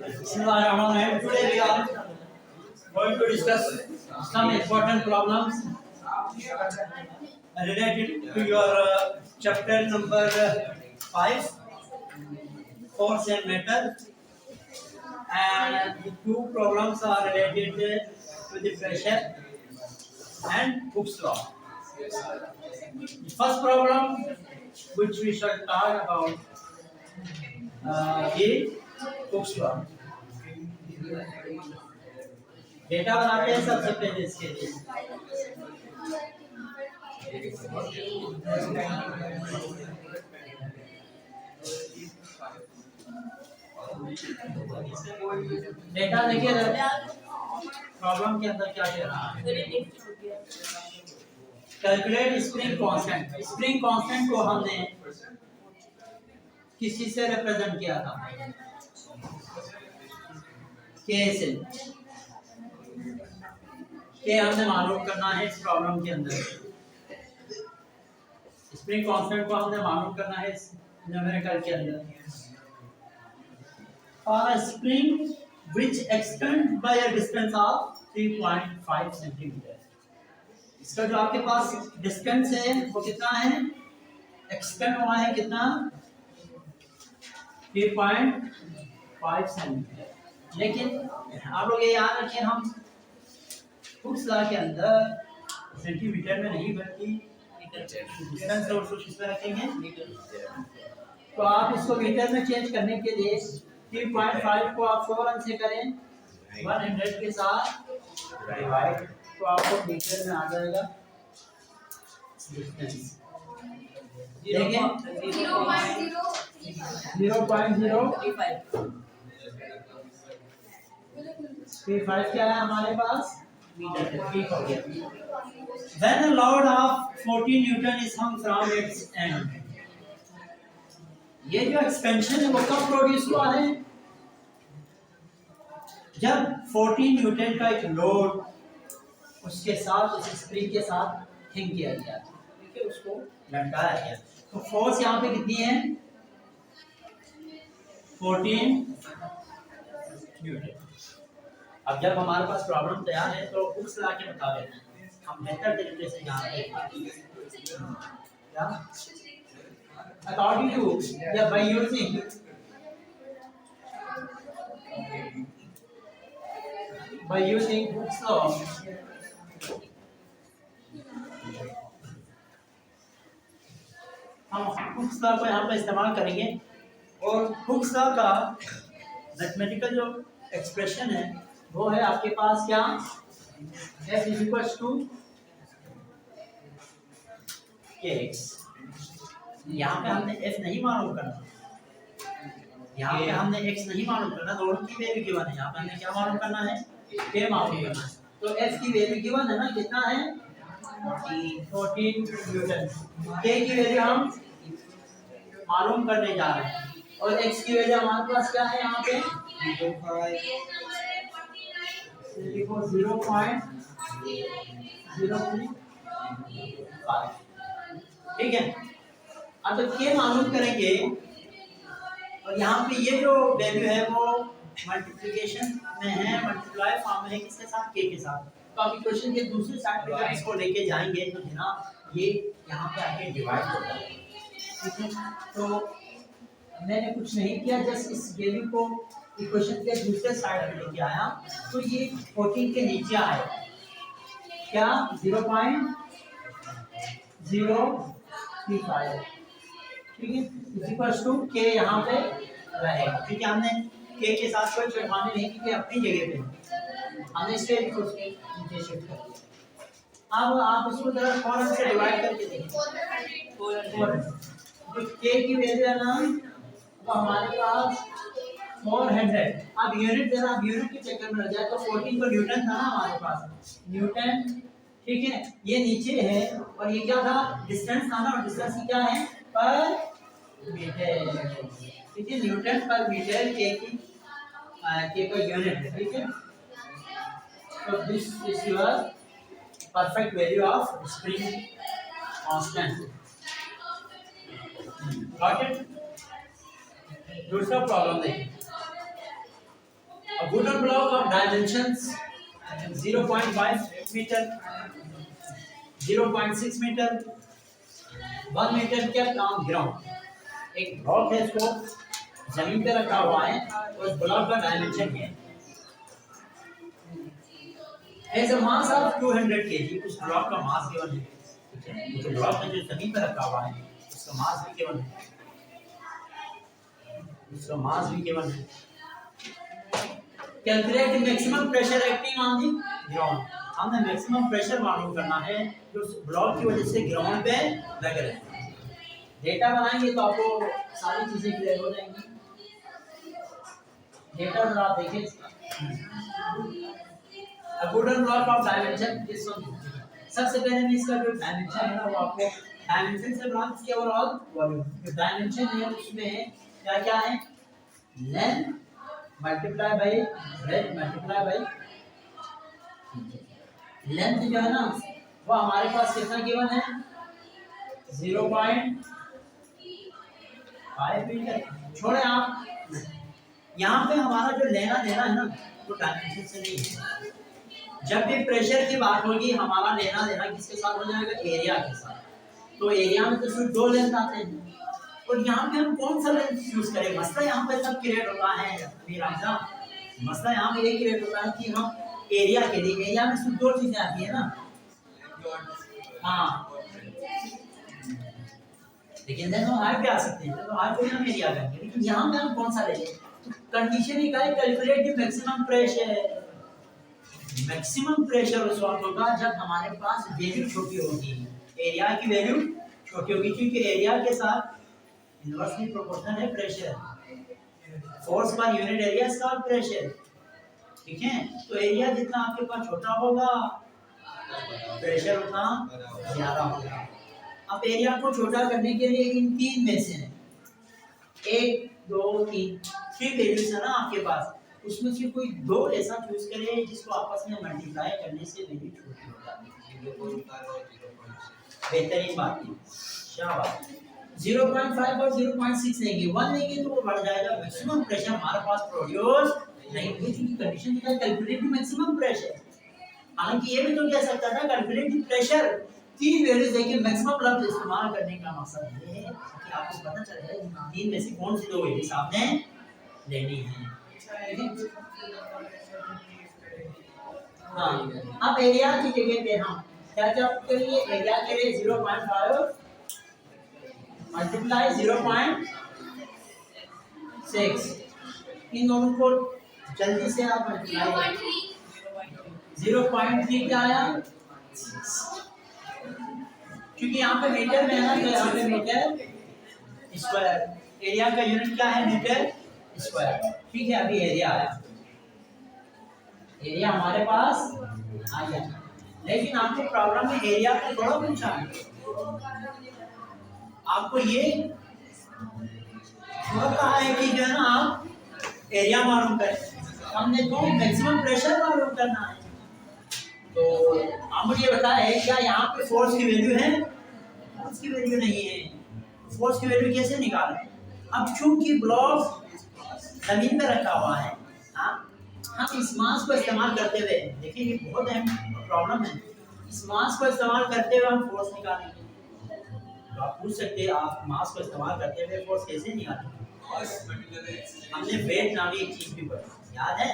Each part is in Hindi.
Bismillahirrahmanirrahim. Today we are going to discuss some important problems related to your chapter number 5, force and matter, and the two problems are related to the pressure and Hooke's law. The first problem which we shall talk about is Hooke's law. Data बनाते हैं सबसे पहले इसके लिए डेटा देखिए प्रॉब्लम के अंदर क्या कह रहा है calculate spring constant. Spring constant को हमने किस चीज से रिप्रेजेंट किया था? के से। के हमने मालूम करना है इस प्रॉब्लम के अंदर। स्प्रिंग कांस्टेंट को हमने मालूम करना है इस न्यूमेरिकल के अंदर। For a spring which extends by a distance of 3.5 centimeter, इसका जो आपके पास डिस्टेंस है वो कितना है? एक्सटेंड हुआ है कितना? 3.5 सेंटीमीटर। लेकिन आप लोग ये याद रखिए, हम हुक्स लॉ के अंदर सेंटीमीटर में नहीं बल्कि डिस्टेंस और कुछ इस तरह रखेंगे। तो आप इसको मीटर में चेंज करने के लिए 3.5 को आप 4 से करें 100 के साथ डिवाइड, तो आपको मीटर में आ जाएगा डिस्टेंस। देखिए 0.035 क्या है हमारे पास? मीटर। ठीक हो गया। When a load of 40 Newton is hung from its end, ये जो एक्सपेंशन है वो कब प्रोड्यूस हुआ है? जब 40 न्यूटन का एक लोड उसके साथ उस स्प्रिंग के साथ हिंग किया गया, ठीक है, उसको लटकाया गया। तो फोर्स यहाँ पे कितनी है? 14 न्यूटन। अब जब हमारे पास प्रॉब्लम तैयार है तो हुक्स लॉ के मुताबिक हम बेहतर तरीके से यहाँ पे क्या अकॉर्डिंग टू या बाय यूजिंग हुक्स लॉ हम हुक्स लॉ को यहाँ पे इस्तेमाल करेंगे। और हुक्स लॉ का मैथमेटिकल जो एक्सप्रेशन है वो है आपके पास क्या? F is equals to kx। यहाँ पे हमने f नहीं मालूम करना, यहाँ पे हमने x नहीं मालूम करना, दोनों की वैल्यू गिवन है। यहाँ पे हमने क्या मालूम करना है? k मालूम करना है। तो f की वैल्यू गिवन है ना, कितना है? 14 न्यूटन। k की वैल्यू हम मालूम करने जा रहे हैं और x की वैल्यू हमारे पास क्या है? यहाँ पे 0.035। ठीक है। अब जब k मालूम करेंगे और यहाँ पे ये जो वैल्यू है वो मल्टीप्लिकेशन में है, मल्टीप्लाई फॉर्म में है, किसके साथ? k के साथ। तो आप इक्वेशन के दूसरे साइड पे जब इसको लेके जाएंगे तो जनाब ये यहाँ पे आके डिवाइड हो जाएगा। ठीक है, तो मैंने कुछ नहीं किया, जस्ट इस वैल्यू को इक्वेशन के दूसरे साइड पे लेके आया तो ये 14 के नीचे आया क्या? 0.035। ठीक है, इक्वल्स टू k यहाँ पे रहेगा। ठीक है, हमने k के साथ कोई छेड़खानी नहीं की, अपनी जगह पे हमने इसके नीचे शिफ्ट कर दिया। अब आप इसको जरा 4 से डिवाइड करके देखिए। 4 तो k की वैल्यू है ना, तो हमारे पास 400। अब यूनिट जरा आप यूनिट के चक्कर में लग जाए तो 14 को न्यूटन था ना हमारे पास, न्यूटन। ठीक है, ये नीचे है और ये क्या था? डिस्टेंस था ना, और डिस्टेंस क्या है? पर मीटर। ठीक है, न्यूटन पर मीटर के का यूनिट है। ठीक है, तो this is your perfect value of spring constant. Got it? दूसरा प्रॉब्लम देखिए। wooden block of dimensions 0.5 meter, 0.6 meter, 1 meter kept on ground. एक ब्लॉक है, इसको जमीन पे रखा हुआ है, उस ब्लॉक का डायमेंशन है has a mass of 200 kg. उस ब्लॉक का मास केवल है, तो ब्लॉक में जो जमीन पे रखा हुआ है उसका मास भी केवल है, उसका मास भी केवल है। Calculate maximum pressure acting on the ground. हमें मैक्सिमम प्रेशर मालूम करना है जो ब्लॉक की वजह से ग्राउंड पे लग रहा है। डेटा बनाएंगे तो आपको सारी चीजें क्लियर हो जाएंगी। डेटा जरा देखिए। Wooden block of dimension this one. सबसे पहले मैं इसका जो डायमेंशन है ना वो आपको डायमेंशन से बना इसके ओवरऑल वॉल्यूम। जो डायमेंशन है उसमें क्या क्या है, length multiply by breath multiply by, length जो है ना वो हमारे पास कितना गिवन है 0.5 मीटर। छोड़े आप, यहाँ पे हमारा जो लेना देना है ना वो डायमेंशन से नहीं है। जब भी प्रेशर की बात होगी हमारा लेना देना किसके साथ हो जाएगा, एरिया के साथ। तो एरिया में तो सिर्फ दो लेंथ आते हैं, और यहाँ पे हम कौन सा लेंथ यूज करें। मसला यहाँ पे सब क्रिएट होता है मसला यहाँ पे ये क्रिएट होता है कि हम एरिया के लिए, एरिया में सिर्फ दो चीजें आती है ना, हाँ, लेकिन देखो हाइट पे आ सकते हैं, तो हाइट पे हम एरिया करेंगे, लेकिन यहाँ पे हम कौन सा ले लें। कंडीशन ही का calculate the maximum pressure. Maximum pressure उस वक्त होगा जब हमारे पास वैल्यू छोटी होगी, एरिया की वैल्यू छोटी होगी, क्योंकि एरिया के साथ इनवर्सली प्रोपोर्शनल है pressure, force per unit area का प्रेशर, ठीक है। तो एरिया जितना आपके पास छोटा होगा प्रेशर उतना ज्यादा होगा। अब एरिया को छोटा करने के लिए इन तीन में से 1 2 3 वैल्यूज है ना आपके पास, उसमें से कोई दो ऐसा चूज करें जिसको आपस में मल्टीप्लाई करने से वैल्यू छोटी हो जाती है। बेहतरीन बात है, शाबाश। 0.5 और 0.6 लेंगे, 1 लेंगे तो वो बढ़ जाएगा। मैक्सिमम प्रेशर हमारे पास प्रोड्यूस नहीं हुई, क्योंकि कंडीशन क्या है, कैलकुलेट द मैक्सिमम प्रेशर। हालांकि ये भी तो कह सकता था कैलकुलेट द प्रेशर। तीन वैल्यूज देखिए, मैक्सिमम लफ्ज इस्तेमाल करने का मकसद ये है कि आपको पता चल जाए तीन में से कौन सी दो वैल्यूज आपने लेनी है। हाँ, अब एरिया की जगह पे हम क्या क्या करेंगे, एरिया के लिए 0.5 मल्टीप्लाई 0.6, इन दोनों को जल्दी से आप मल्टीप्लाई 0.3 क्या आया, क्योंकि यहाँ पे मीटर में है ना, तो यहाँ पे मीटर स्क्वायर, एरिया का यूनिट क्या है मीटर स्क्वायर, ठीक है। अभी एरिया आया, एरिया हमारे पास आ गया, लेकिन आपको प्रॉब्लम में एरिया को थोड़ा पूछा है, आपको ये कहा है कि जो है ना आप एरिया मालूम करें, हमने तो मैक्सिमम प्रेशर मालूम करना है। तो आप मुझे बताएं क्या यहाँ पे फोर्स की वैल्यू है, फोर्स की वैल्यू नहीं है, फोर्स की वैल्यू कैसे निकालें। अब चूंकि ब्लॉक जमीन पे रखा हुआ है, हम इस मास को इस्तेमाल करते हुए, देखिए ये बहुत अहम प्रॉब्लम है, इस मास को इस्तेमाल करते हुए हम फोर्स निकालेंगे। तो आप पूछ सकते हैं आप मास को इस्तेमाल करते हुए फोर्स कैसे निकालेंगे। हमने वेट नामी एक चीज भी पढ़ी, याद है,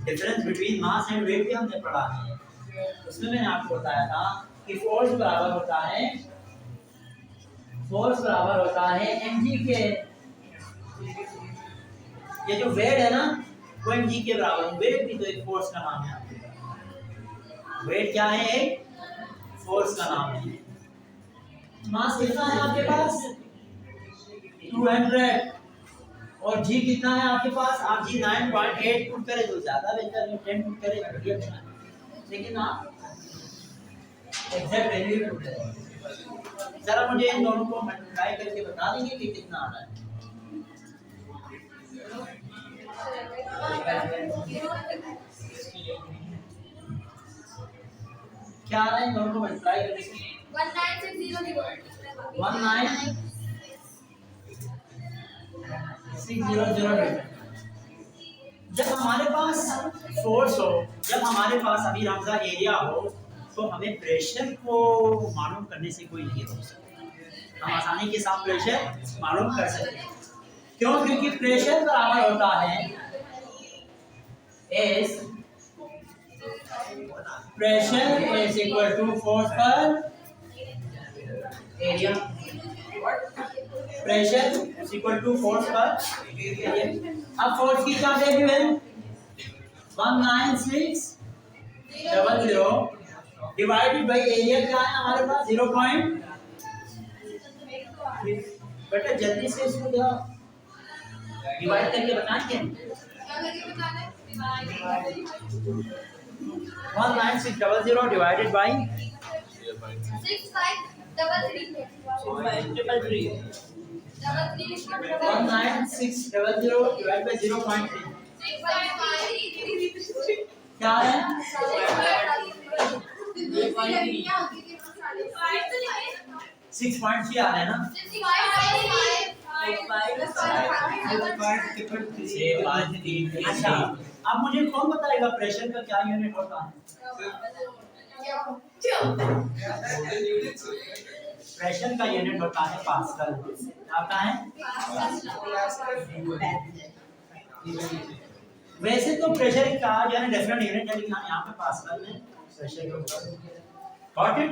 difference between mass and weight भी हमने पढ़ा है। उसमें मैंने आपको बताया था कि फोर्स बराबर होता है mg के, ये जो वेट है ना वो mg के बराबर है। वेट भी तो एक फोर्स का नाम है, वेट क्या है, एक फोर्स का नाम है। मास कितना है आपके पास 200, और g कितना है आपके पास, आप g 9.8 पुट करें तो ज्यादा बेहतर है, 10 पुट करें तो भी अच्छा है, लेकिन आप एग्जैक्ट वैल्यू पुट करें। जरा मुझे इन दोनों को मल्टीप्लाई करके बता देंगे कि कितना आ रहा है। क्या आ रहा है इन दोनों को मल्टीप्लाई करके, 19600 जब हमारे पास फोर्स हो, जब हमारे पास अभी हमजा एरिया हो, तो हमें प्रेशर को मालूम करने से कोई नहीं रोक सकता। हम आसानी के साथ प्रेशर मालूम कर सकते हैं। क्यों? क्योंकि प्रेशर बराबर होता है as, pressure is equal to force per area. Pressure is equal to force per area. अब फोर्स की क्या वैल्यू है? 19600 डिवाइडेड बाई एरिया क्या है हमारे पास? 0. बेटा जल्दी से इसको क्या डिवाइड करके बताएंगे? 19600 डिवाइडेड बाई 19600 डिवाइड बाई 0.3 क्या है? 6.3 आ रहा है ना? अच्छा, अब मुझे कौन बताएगा प्रेशर का क्या यूनिट होता है? प्रेशर का यूनिट होता है पास्कल। आता है? वैसे तो प्रेशर का जो है डेफिनेट यूनिट है, लेकिन हम यहाँ पे पास्कल में प्रेशर को गॉट इट।